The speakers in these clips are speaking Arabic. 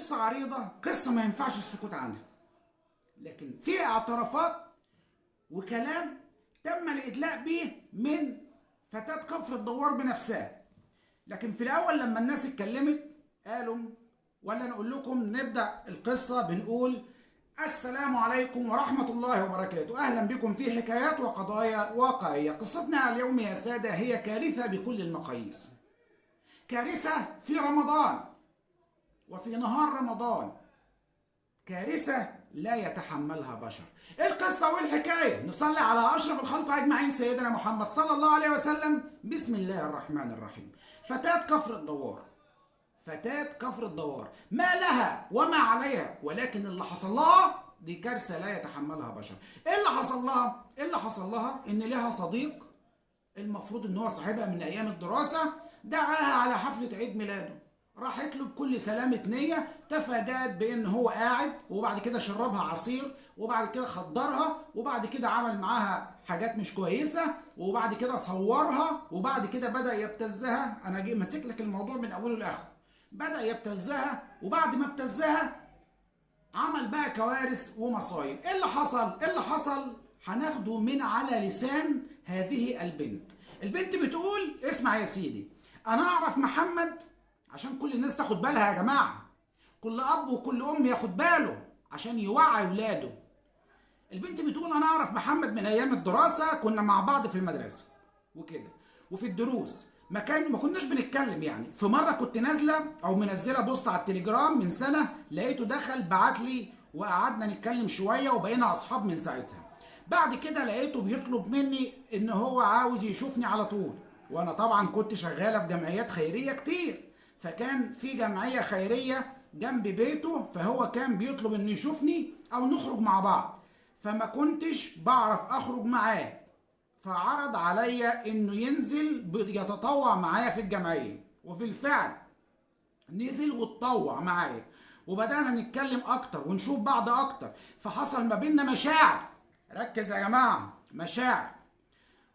قصة عريضة، قصة ما ينفعش السكوت عنها، لكن في اعترافات وكلام تم الإدلاء به من فتاة كفر الدوار بنفسها. لكن في الأول لما الناس اتكلمت قالوا، ولا نقول لكم نبدأ القصة بنقول السلام عليكم ورحمة الله وبركاته. أهلا بكم في حكايات وقضايا واقعية. قصتنا اليوم يا سادة هي كارثة بكل المقاييس، كارثة في رمضان وفي نهار رمضان، كارثة لا يتحملها بشر. القصة والحكاية نصلي على أشرف الخلق أجمعين سيدنا محمد صلى الله عليه وسلم. بسم الله الرحمن الرحيم. فتاة كفر الدوار، فتاة كفر الدوار، ما لها وما عليها، ولكن اللي حصل لها دي كارثة لا يتحملها بشر. ايه اللي حصل لها؟ ايه اللي حصل لها؟ ان لها صديق المفروض ان هو صاحبها من ايام الدراسة دعاها على حفلة عيد ميلاده، راحت له بكل سلامة نية، تفاجأت بان هو قاعد، وبعد كده شربها عصير، وبعد كده خدرها، وبعد كده عمل معاها حاجات مش كويسة، وبعد كده صورها، وبعد كده بدأ يبتزها. انا جاي ماسك لك الموضوع من اوله لاخره. بدأ يبتزها، وبعد ما ابتزها عمل بقى كوارث ومصايب. ايه اللي حصل؟ ايه اللي حصل؟ هناخده من على لسان هذه البنت. البنت بتقول اسمع يا سيدي، انا اعرف محمد، عشان كل الناس تاخد بالها يا جماعة، كل اب وكل ام ياخد باله عشان يوعي ولاده. البنت بتقول انا اعرف محمد من ايام الدراسة، كنا مع بعض في المدرسة وكده وفي الدروس، ما كناش بنتكلم يعني. في مره كنت نازله او منزله بوست على التليجرام من سنه، لقيته دخل بعت لي وقعدنا نتكلم شويه وبقينا اصحاب من ساعتها. بعد كده لقيته بيطلب مني ان هو عاوز يشوفني على طول، وانا طبعا كنت شغاله في جمعيات خيريه كتير، فكان في جمعيه خيريه جنب بيته، فهو كان بيطلب انه يشوفني او نخرج مع بعض، فما كنتش بعرف اخرج معاه، فعرض عليا انه ينزل يتطوع معايا في الجمعيه، وفي الفعل نزل واتطوع معايا، وبدانا نتكلم اكتر ونشوف بعض اكتر، فحصل ما بيننا مشاعر. ركز يا جماعه، مشاعر،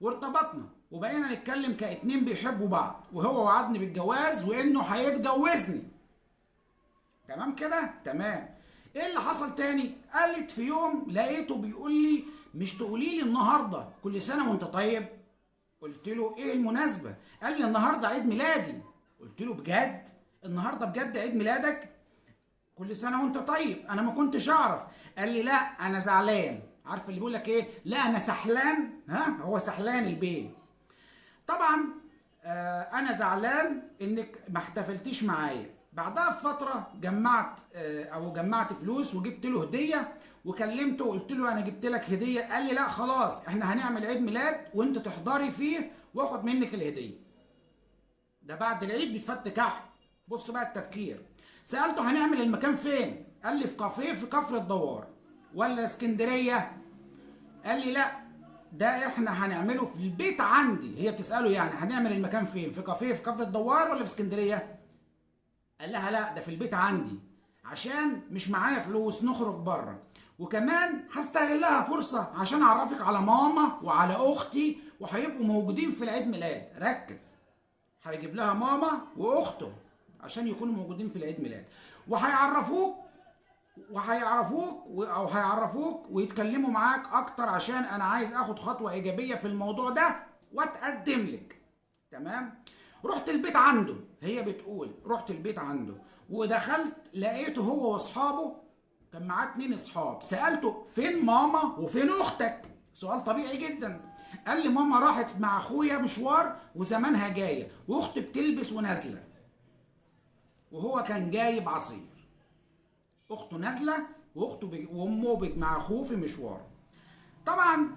وارتبطنا وبقينا نتكلم كاتنين بيحبوا بعض، وهو وعدني بالجواز وانه هيتجوزني. تمام كده؟ تمام. ايه اللي حصل تاني؟ قالت في يوم لقيته بيقول لي مش تقولي لي النهارده كل سنه وانت طيب؟ قلت له ايه المناسبه؟ قال لي النهارده عيد ميلادي. قلت له بجد؟ النهارده بجد عيد ميلادك؟ كل سنه وانت طيب. انا ما كنتش اعرف. قال لي لا انا زعلان. عارف اللي بيقول لك ايه؟ لا انا سحلان. هو سحلان البيه. طبعا انا زعلان انك ما احتفلتيش معايا. بعدها بفتره جمعت فلوس وجبت له هديه، وكلمته وقلت له انا جبت لك هديه. قال لي لا خلاص احنا هنعمل عيد ميلاد وانت تحضري فيه واخد منك الهديه. ده بعد العيد بيتفت كحك. بص بقى التفكير. سالته هنعمل المكان فين؟ قال لي في كافيه في كفر الدوار ولا اسكندريه؟ قال لي لا ده احنا هنعمله في البيت عندي. هي بتساله يعني هنعمل المكان فين؟ في كافيه في كفر الدوار ولا في اسكندريه؟ قال لها لا ده في البيت عندي، عشان مش معايا فلوس نخرج بره، وكمان هستغلها فرصه عشان اعرفك على ماما وعلى اختي وهيبقوا موجودين في العيد ميلاد. ركز، هيجيب لها ماما واخته عشان يكونوا موجودين في العيد ميلاد، وهيعرفوك ويتكلموا معاك اكتر، عشان انا عايز اخد خطوه ايجابيه في الموضوع ده واتقدم لك. تمام. رحت البيت عنده. هي بتقول رحت البيت عنده ودخلت لقيته هو واصحابه، كان معاه 2 اصحاب. سالته فين ماما وفين اختك؟ سؤال طبيعي جدا. قال لي ماما راحت مع اخويا مشوار وزمانها جايه، واختي بتلبس ونازله. وهو كان جايب عصير. اخته نازله وامه مع اخوه في مشوار. طبعا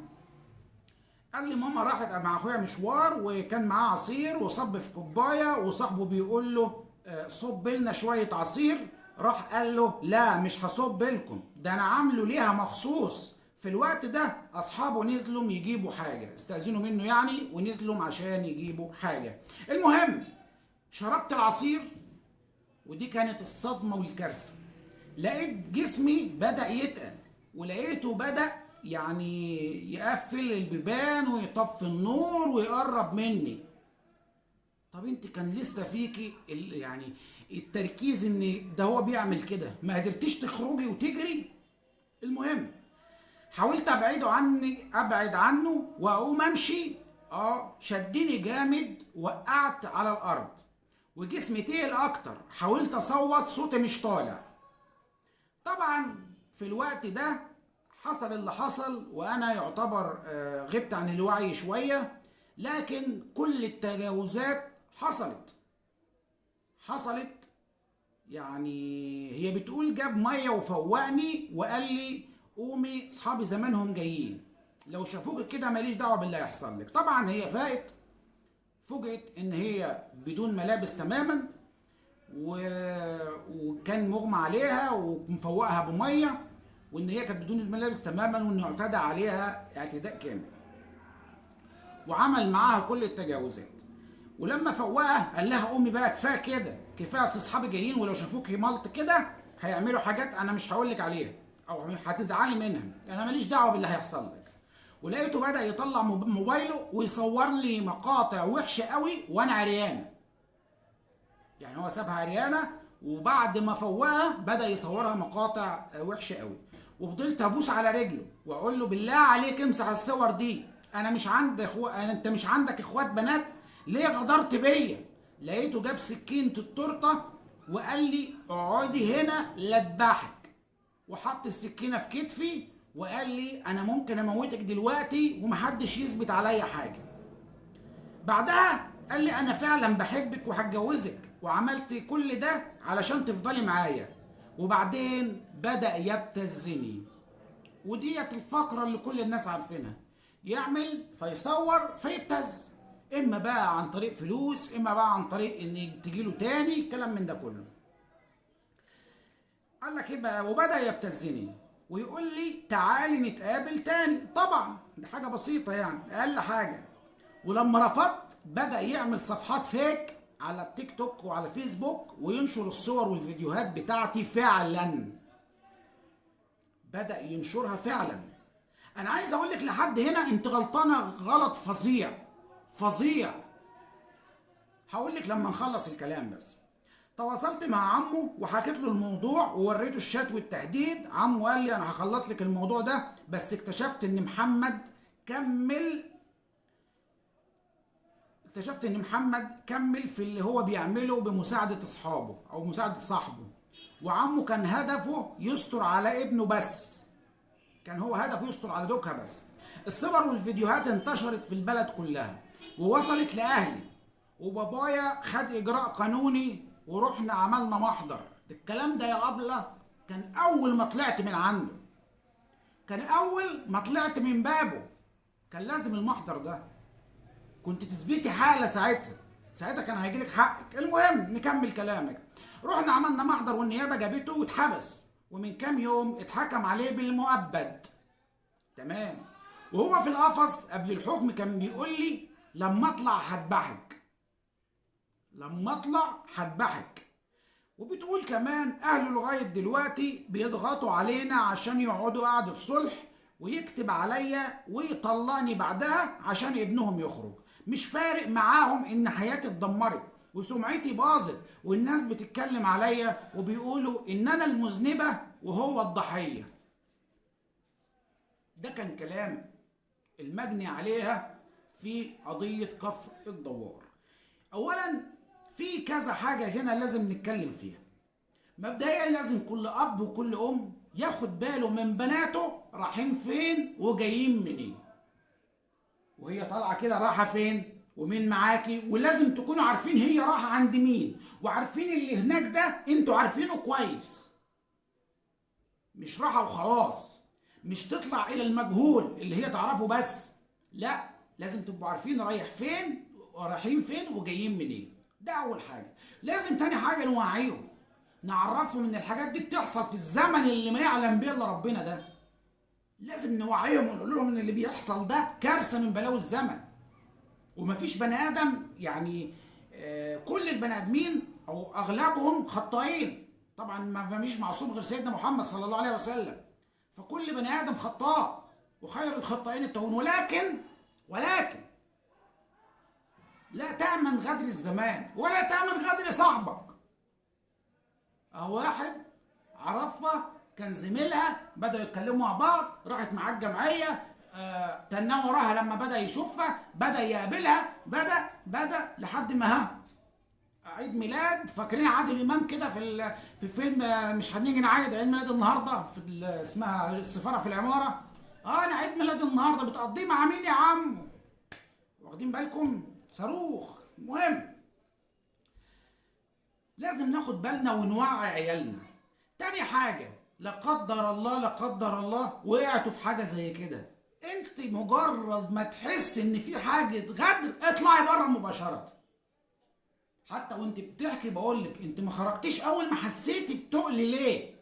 قال لي ماما راحت مع اخويا مشوار وكان معاه عصير وصب في كوبايه، وصاحبه بيقول له صب لنا شويه عصير. راح قال له لا مش هصب لكم، ده انا عامله ليها مخصوص. في الوقت ده اصحابه نزلوا يجيبوا حاجه، استاذنوا منه يعني ونزلوا عشان يجيبوا حاجه. المهم شربت العصير، ودي كانت الصدمه والكارثه. لقيت جسمي بدأ يتقل، ولقيته بدأ يعني يقفل البيبان ويطفي النور ويقرب مني. طب انت كان لسه فيكي يعني التركيز ان ده هو بيعمل كده، ما قدرتيش تخرجي وتجري. المهم حاولت ابعد عنه واقوم امشي، شدني جامد، وقعت على الارض وجسمي تقل اكتر. حاولت اصوت، صوتي مش طالع. طبعا في الوقت ده حصل اللي حصل، وانا يعتبر غبت عن الوعي شوية، لكن كل التجاوزات حصلت. يعني هي بتقول جاب ميه وفوقني وقال لي قومي اصحابي زمانهم جايين، لو شافوك كده ماليش دعوه باللي هيحصل لك. طبعا هي فوجئت ان هي بدون ملابس تماما، وكان مغمى عليها ومفوقها بميه، وان هي كانت بدون الملابس تماما، وانه اعتدى عليها اعتداء كامل وعمل معاها كل التجاوزات. ولما فوقها قال لها قومي بقى، كفايه كده، كفايه، اصل اصحابي جايين ولو شافوكي ملط كده هيعملوا حاجات انا مش هقول لك عليها او هتزعلي منها، انا ماليش دعوه باللي هيحصل لك. ولقيته بدا يطلع موبايله ويصور لي مقاطع وحشه قوي وانا عريانه. يعني هو سابها عريانه، وبعد ما فوقها بدا يصورها مقاطع وحشه قوي. وفضلت ابوس على رجله واقول له بالله عليك امسح الصور دي، انا مش عندي انت مش عندك اخوات بنات؟ ليه غدرت بيا؟ لقيته جاب سكينة التورته وقال لي اقعدي هنا لا اذبحك، وحط السكينه في كتفي وقال لي انا ممكن اموتك دلوقتي ومحدش يثبت عليا حاجه. بعدها قال لي انا فعلا بحبك وهتجوزك، وعملت كل ده علشان تفضلي معايا. وبعدين بدأ يبتزني، وديت الفقرة اللي كل الناس عارفينها، يعمل فيصور فيبتز، اما بقى عن طريق فلوس، اما بقى عن طريق ان تجيله تاني، كلام من ده كله. قال لك ايه بقى؟ وبدأ يبتزني ويقول لي تعالي نتقابل تاني. طبعا دي حاجة بسيطة يعني، اقل حاجة. ولما رفضت بدأ يعمل صفحات فيك على التيك توك وعلى فيسبوك وينشر الصور والفيديوهات بتاعتي فعلا. بدأ ينشرها فعلا. انا عايز اقول لك لحد هنا انت غلطانة غلط فظيع. هقول لك لما نخلص الكلام. بس تواصلت مع عمه وحكيت له الموضوع ووريته الشات والتهديد. عمه قال لي انا هخلص لك الموضوع ده، بس اكتشفت ان محمد كمل في اللي هو بيعمله بمساعدة اصحابه او مساعدة صاحبه. وعمه كان هدفه يستر على ابنه بس، كان هو هدفه يستر على دوكها بس. الصور والفيديوهات انتشرت في البلد كلها ووصلت لأهلي، وبابايا خد إجراء قانوني ورحنا عملنا محضر. الكلام ده يا أبلة كان أول ما طلعت من عنده، كان أول ما طلعت من بابه كان لازم المحضر ده، كنت تثبتي حالة ساعتها كان هيجيلك حقك. المهم نكمل كلامك. رحنا عملنا محضر والنيابة جابته واتحبس، ومن كام يوم اتحكم عليه بالمؤبد. تمام. وهو في القفص قبل الحكم كان بيقول لي لما اطلع هذبحك. وبتقول كمان اهله لغايه دلوقتي بيضغطوا علينا عشان يقعدوا قعده صلح، ويكتب عليا ويطلقني بعدها عشان ابنهم يخرج. مش فارق معاهم ان حياتي اتدمرت وسمعتي باظت والناس بتتكلم عليا وبيقولوا ان انا المذنبه وهو الضحيه. ده كان كلام المجني عليها في قضيه كفر الدوار. اولا في كذا حاجه هنا لازم نتكلم فيها. مبدئيا لازم كل اب وكل ام ياخد باله من بناته رايحين فين وجايين منين، وهي طالعه كده رايحه فين ومين معاكي، ولازم تكونوا عارفين هي رايحه عند مين، وعارفين اللي هناك ده انتوا عارفينه كويس. مش رايحه وخلاص، مش تطلع الى المجهول اللي هي تعرفه بس، لا، لازم تبقوا عارفين رايحين فين وجايين منين. ده اول حاجه. لازم تاني حاجه نوعيهم، نعرفهم ان الحاجات دي بتحصل في الزمن اللي ما يعلم به الا ربنا ده. لازم نوعيهم ونقول لهم ان اللي بيحصل ده كارثه من بلاوي الزمن، ومفيش بني ادم يعني كل البني ادمين او اغلبهم خطائين. طبعا ما فيش معصوم غير سيدنا محمد صلى الله عليه وسلم، فكل بني ادم خطاء وخير الخطائين التوابون. ولكن لا تأمن غدر الزمان ولا تأمن غدر صاحبك. اهو واحد عرفها كان زميلها، بدأوا يتكلموا مع بعض، راحت معاه الجمعية، تناه وراها لما بدأ يشوفها، بدأ يقابلها، بدأ لحد ما عيد ميلاد. فاكرين عادل امام كده في فيلم مش هنيجي نعيد عيد ميلاد النهارده في اسمها السفاره في العماره. انا عيد ميلاد النهارده بتقضيه مع مين يا عم؟ واخدين بالكم؟ صاروخ. مهم لازم ناخد بالنا ونوعي عيالنا. تاني حاجه، لا قدر الله لا قدر الله وقعتوا في حاجه زي كده، انت مجرد ما تحس ان في حاجه غدر اطلعي بره مباشره. حتى وانت بتحكي بقول لك انت ما خرجتيش اول ما حسيتي بتقلي ليه؟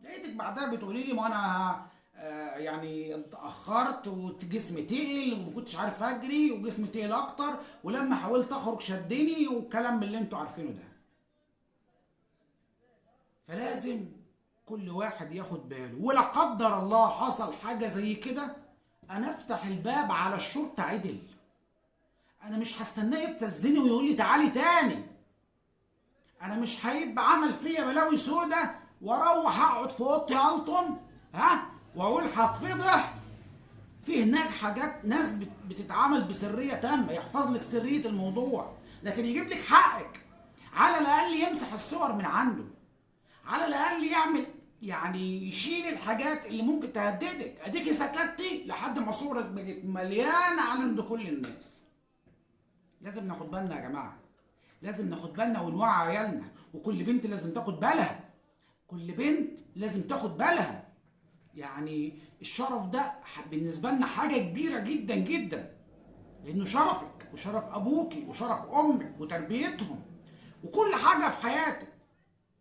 لقيتك بعدها بتقولي لي ما انا يعني اتاخرت وجسمي تقل وما كنتش عارف اجري وجسمي تقل اكتر، ولما حاولت اخرج شدني والكلام اللي انتوا عارفينه ده. فلازم كل واحد ياخد باله، ولا قدر الله حصل حاجه زي كده انا افتح الباب على الشرطه عدل. انا مش هستناه يبتزني ويقول لي تعالي تاني. انا مش هيبقى عمل فيا بلاوي سودا واروح اقعد في اوضتي الطن واقول هتفضح. في هناك حاجات ناس بتتعامل بسريه تامه، يحفظ لك سريه الموضوع، لكن يجيب لك حقك. على الاقل يمسح الصور من عنده، على الاقل يعمل يعني يشيل الحاجات اللي ممكن تهددك. اديكي سكتي لحد ما صورك بقت مليانه عند كل الناس. لازم ناخد بالنا يا جماعه، لازم ناخد بالنا ونوعي عيالنا، وكل بنت لازم تاخد بالها، كل بنت لازم تاخد بالها. يعني الشرف ده بالنسبه لنا حاجه كبيره جدا جدا، لانه شرفك وشرف ابوكي وشرف امك وتربيتهم وكل حاجه في حياتك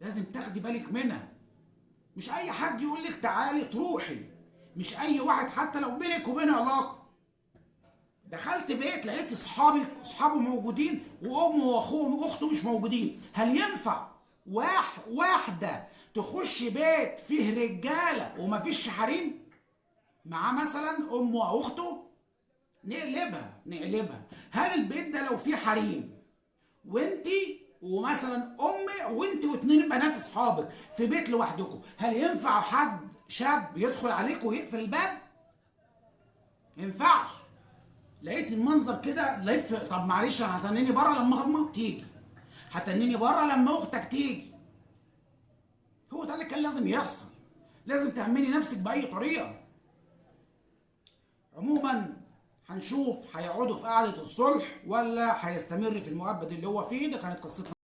لازم تاخدي بالك منها. مش اي حد يقول لك تعالي تروحي، مش اي واحد حتى لو بينك وبينه علاقه. دخلت بيت لقيت اصحابه موجودين وامه واخوه واخته مش موجودين، هل ينفع واحده تخش بيت فيه رجاله ومفيش حريم معاه مثلا امه او اخته؟ نقلبها. هل البيت ده لو فيه حريم وانتي ومثلا امي وانتي واتنين بنات اصحابك في بيت لوحدكم، هل ينفع حد شاب يدخل عليك ويقفل الباب؟ ينفعش. لقيت المنظر كده لف، طب معلش هتنيني بره لما امك تيجي، هتنيني بره لما اختك تيجي. هو ده اللي كان لازم يحصل. لازم تأمني نفسك بأي طريقة. عموما هنشوف هيقعدوا في قعدة الصلح ولا هيستمر في المؤبد اللي هو فيه. ده كانت قصتنا.